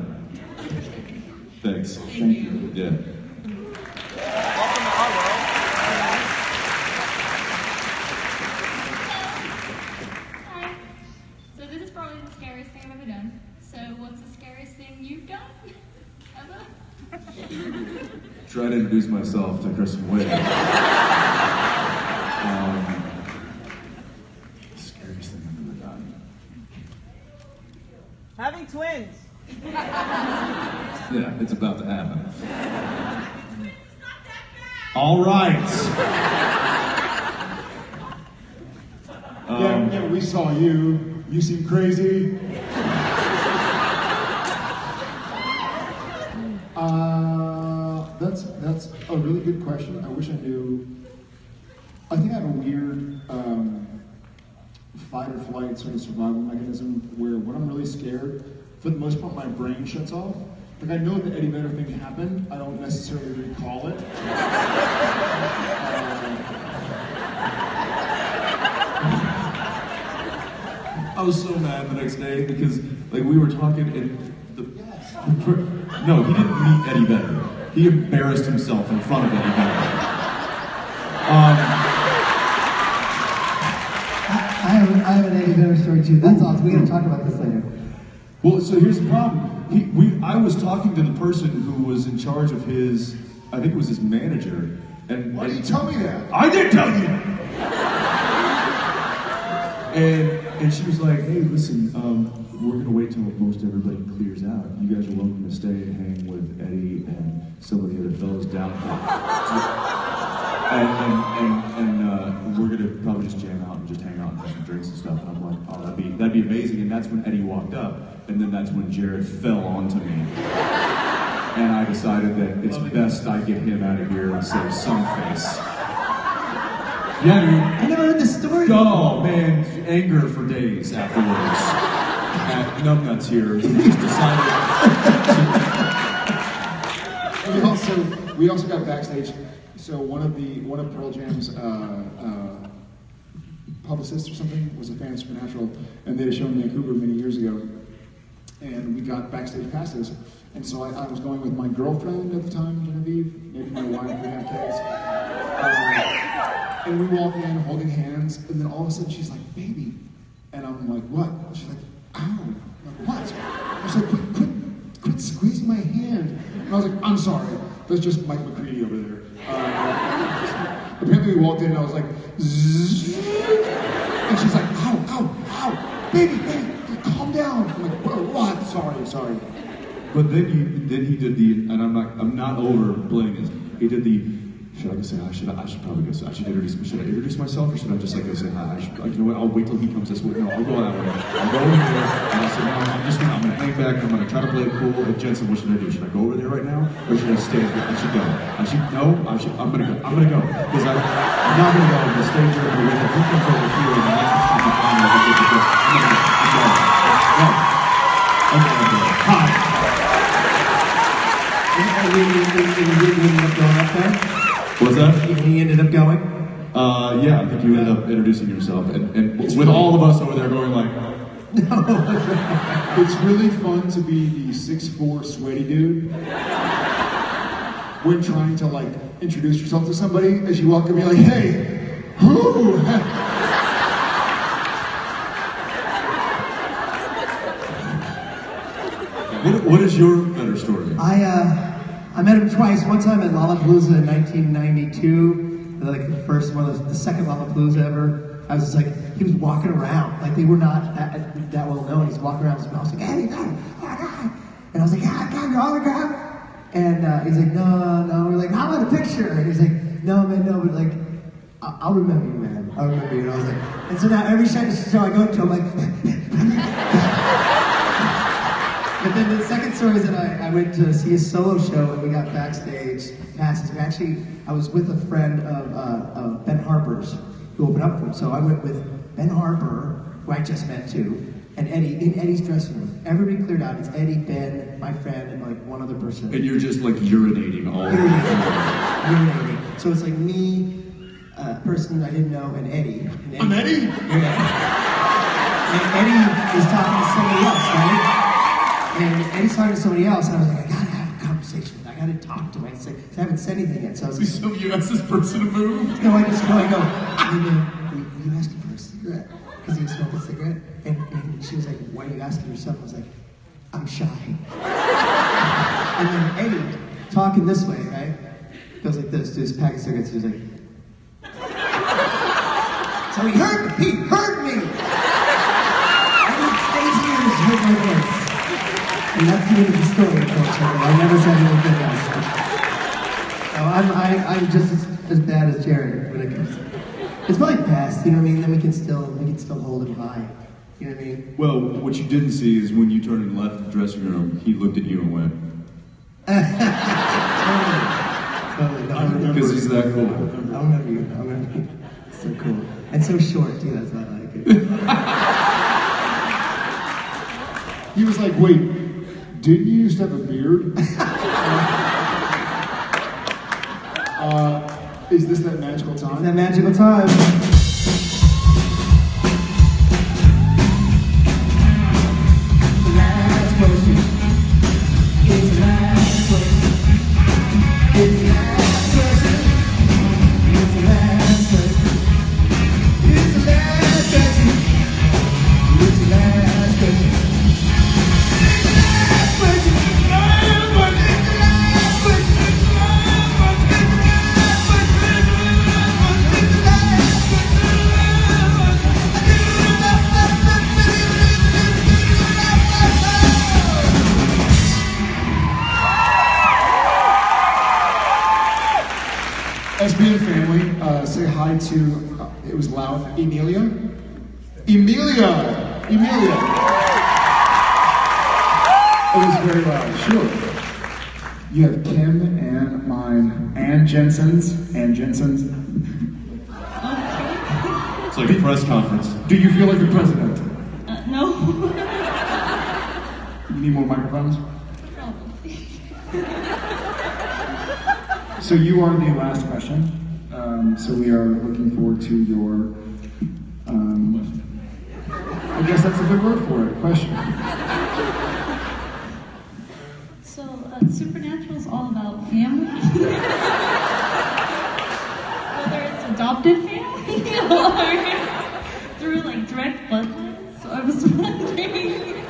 Thanks. Thank you. Yeah. Hi. So this is probably the scariest thing I've ever done. So what's the scariest thing you've done? Ever? Try to introduce myself to Kristen Wiig. Scariest thing I've ever done. Having twins. Yeah, it's about to happen. All right. Yeah, we saw you. You seem crazy. That's a really good question. I wish I knew. I think I have a weird fight or flight sort of survival mechanism where when I'm really scared, for the most part, my brain shuts off. Like I know the Eddie Vedder thing happened. I don't necessarily recall it. I was so mad the next day because like we were talking and no, he didn't meet Eddie Vedder. He embarrassed himself in front of Eddie Vedder. I have an Eddie Vedder story too. That's awesome. We gotta talk about this later. Well, so here's the problem. I was talking to the person who was in charge of his, I think it was his manager, and why didn't you tell me that? I did tell you. And she was like, "Hey, listen, we're gonna wait till most everybody clears out. You guys are welcome to stay and hang with Eddie and some of the other fellows down here, and we're gonna probably just jam out and just hang out and have some drinks and stuff." And I'm like, "Oh, that'd be amazing." And that's when Eddie walked up, and then that's when Jared fell onto me, and I decided that it's best I get him out of here and save some face. Yeah, dude. I never heard this story. Oh man, anger for days afterwards. Numbnuts here. So we just decided. We also got backstage. So one of Pearl Jam's publicists or something was a fan of Supernatural, and they had a show in Vancouver many years ago. and we got backstage passes. And so I was going with my girlfriend at the time, Genevieve, maybe my wife, we have kids. And we walk in holding hands, and then all of a sudden she's like, baby. And I'm like, what? She's like, ow. I'm like, what? I was like, quit squeezing my hand. And I was like, I'm sorry. That's just Mike McCready over there. Apparently we walked in and I was like, zzz. And she's like, ow, baby, calm down. I'm like, what? Sorry. But then he did the, and I'm not overplaying this. He did the, should I go say hi? I should probably go say, should I introduce myself, or should I just like go say hi? You know what, I'll wait till he comes this way. No, I'll go that way. I'll go over there, and I'll say, no, I'm gonna hang back, I'm gonna try to play it cool. Like, Jensen, what should I do? Should I go over there right now, or should I stay here? I'm gonna go. Because I'm not gonna go on the stage or the way that he comes over here, and that's what's gonna be fine. I'm gonna go. Hi. And he ended up going up there? What's that? He ended up going? Yeah, I think you ended up introducing yourself, and with all of us over there going like, no. It's really fun to be the 6'4" sweaty dude when trying to like introduce yourself to somebody as you walk and be like, hey, who? What is your better story? I met him twice. One time at Lollapalooza in 1992, like the second Lollapalooza ever. I was just like, he was walking around, like they were not that well known. He's walking around, I was like, hey, you got it, oh my God. And I was like, yeah, I got your autograph. And he's like, no. We're like, how about a picture? And he's like, no, man, no, but like, I'll remember you, man. I'll remember you. And I was like, and so now every show I go to, I'm like, but then the second story is that I went to see a solo show and we got backstage passes. I was with a friend of Ben Harper's who opened up for him. So I went with Ben Harper, who I just met too, and Eddie in Eddie's dressing room. Everybody cleared out. It's Eddie, Ben, my friend, and like one other person. And you're just like urinating all over. Urinating. So it's like me, a person I didn't know, and Eddie. And I'm Eddie? Yeah. And Eddie is talking to somebody else, right? And Eddie's talking to somebody else, and I was like, I gotta have a conversation. I gotta talk to him. I haven't said anything yet. So I was like, so you asked this person to move? No, I go, hey man, will you ask him for a cigarette? Because he was smoking a cigarette. And she was like, why are you asking yourself? I was like, I'm shy. And then Eddie, talking this way, right? Goes like this, to his pack of cigarettes. He was like, so he heard me. Eddie stays here and heard my voice. And that's the end of the story, unfortunately. I never said anything else. So I'm just as bad as Jared when it comes to it's probably past, you know what I mean? Then we can still hold him high. You know what I mean? Well, what you didn't see is when you turned and left the dressing room, he looked at you and went. Totally. Because he's that cool. I remember you. So cool. And so short, too. That's why I like it. He was like, wait, didn't you used to have a beard? Is this that magical time? It's that magical time. SBN family, say hi to, it was loud, Emilia. It was very loud, sure. You have Kim and mine, and Jensen's. It's like a press conference. Do you feel like the president? No. You need more microphones? Probably. So you are the last question. So we are looking forward to your, I guess that's a good word for it, question. adopted family or through like direct bloodlines. So I was wondering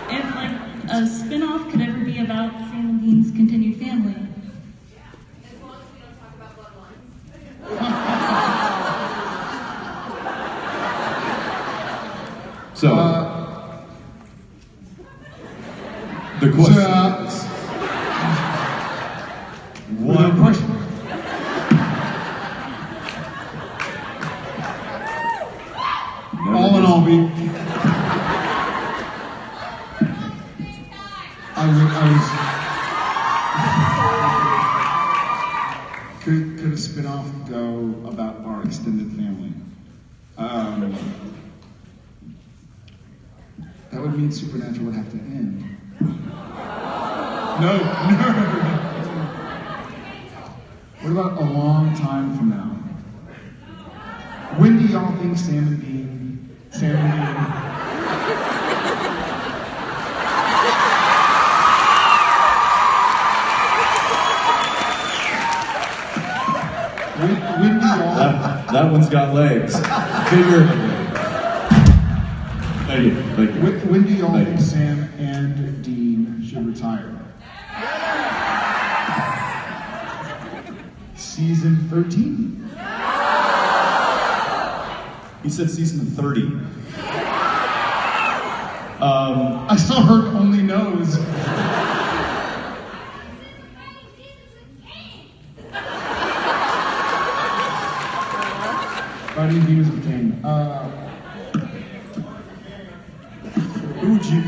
if like a spin-off could ever be about Sam and Dean's continued family. As long as we don't talk about bloodlines. So, the question is, One question. All in all, could a spin-off go about our extended family? That would mean Supernatural would have to end. No. What about a long time from now? When do y'all think Sam and Dean? When do y'all? that one's got legs. Figuratively. Thank you. When do y'all think Sam and Dean should retire? Season 13. He said season 30. I still heard only knows. Fighting Demons of Cain.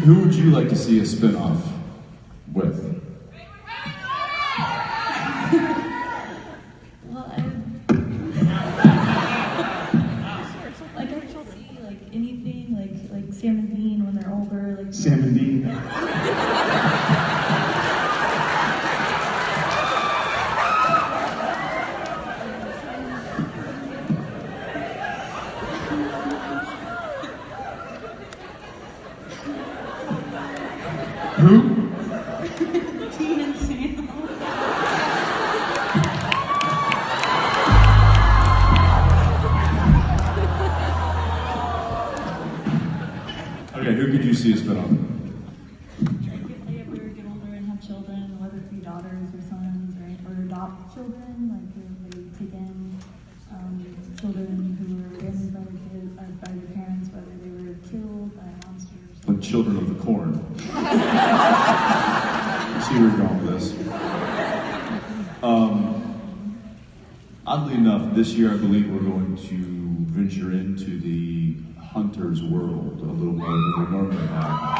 Who would you like to see a spin-off with? Well, like I shall see like anything like Sam and Dean when they're older, like Sam and Dean. Who? Dean and Sam. Okay, who could you see a spin-off? If they ever get older and have children, whether it be daughters or sons, or adopt children, like if they take in children who were abandoned by their parents, whether they were killed by monsters. Like Children of the Corn. See where you're going with this. Oddly enough, this year I believe we're going to venture into the hunter's world a little more than we normally have.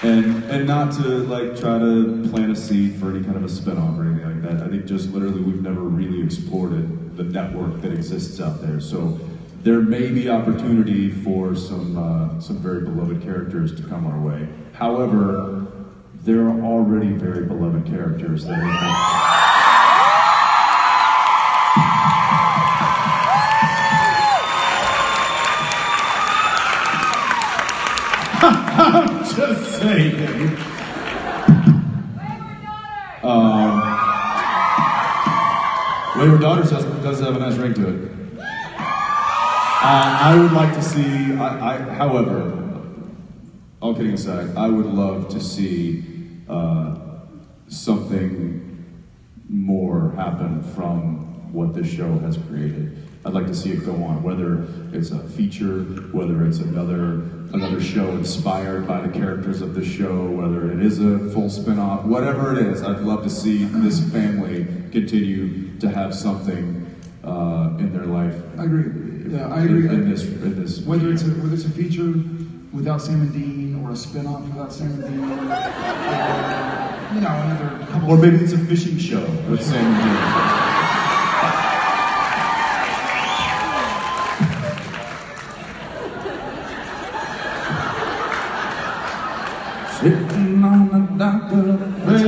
And not to like try to plant a seed for any kind of a spin-off or anything like that. I think just literally we've never really explored the network that exists out there. So there may be opportunity for some very beloved characters to come our way. However, there are already very beloved characters that I'm just saying. Wayward Daughters does have a nice ring to it. I would like to see, however, all kidding aside, I would love to see something more happen from what this show has created. I'd like to see it go on, whether it's a feature, whether it's another show inspired by the characters of the show, whether it is a full spin-off, whatever it is, I'd love to see this family continue to have something in their life. I agree. Yeah, I agree. In this whether it's a feature without Sam and Dean or a spin-off without Sam and Dean, another couple. Or maybe it's a fishing show with Sam and Dean. Sitting on the dock of the bay.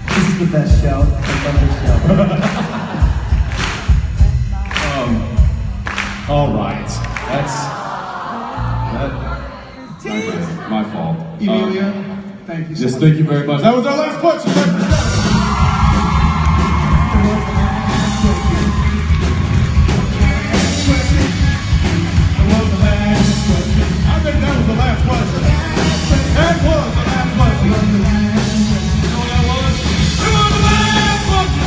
This is the best show. I love this show. All right. Okay, my fault. Emilia, thank you so yes, much. thank you very much. That was our last question. I think that was the last question. That was the last question. You know what that was? It was the last question.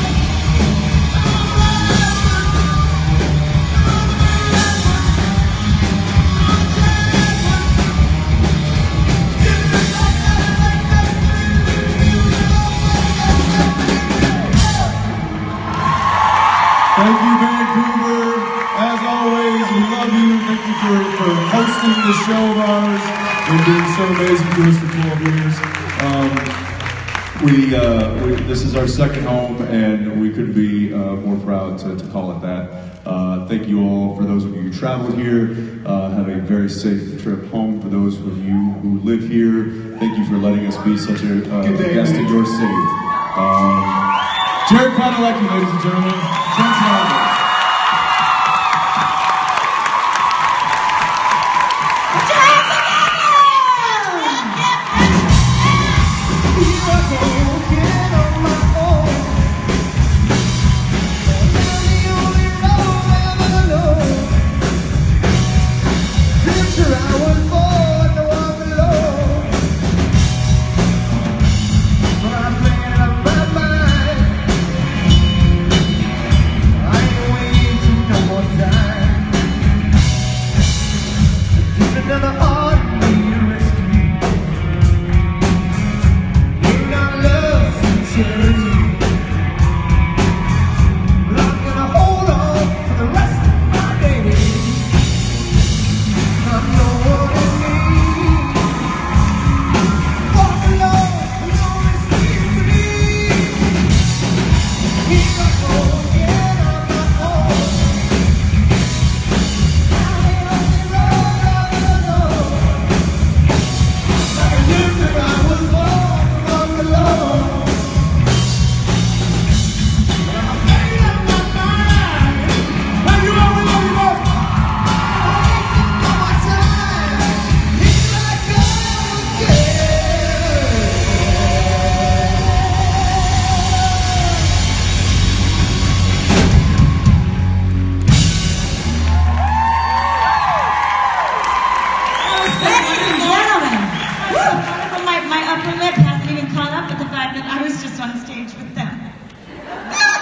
Thank you, Vancouver. As always, we love you. Thank you for hosting this show of ours and being so amazing to us for 12 years. This is our second home, and we couldn't be more proud to call it that. Thank you all. For those of you who traveled here, have a very safe trip home. For those of you who live here, thank you for letting us be such a guest in your city. Jared Padalecki, ladies and gentlemen. Jensen and Jared.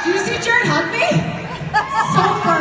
Did you see Jared hug me? So far.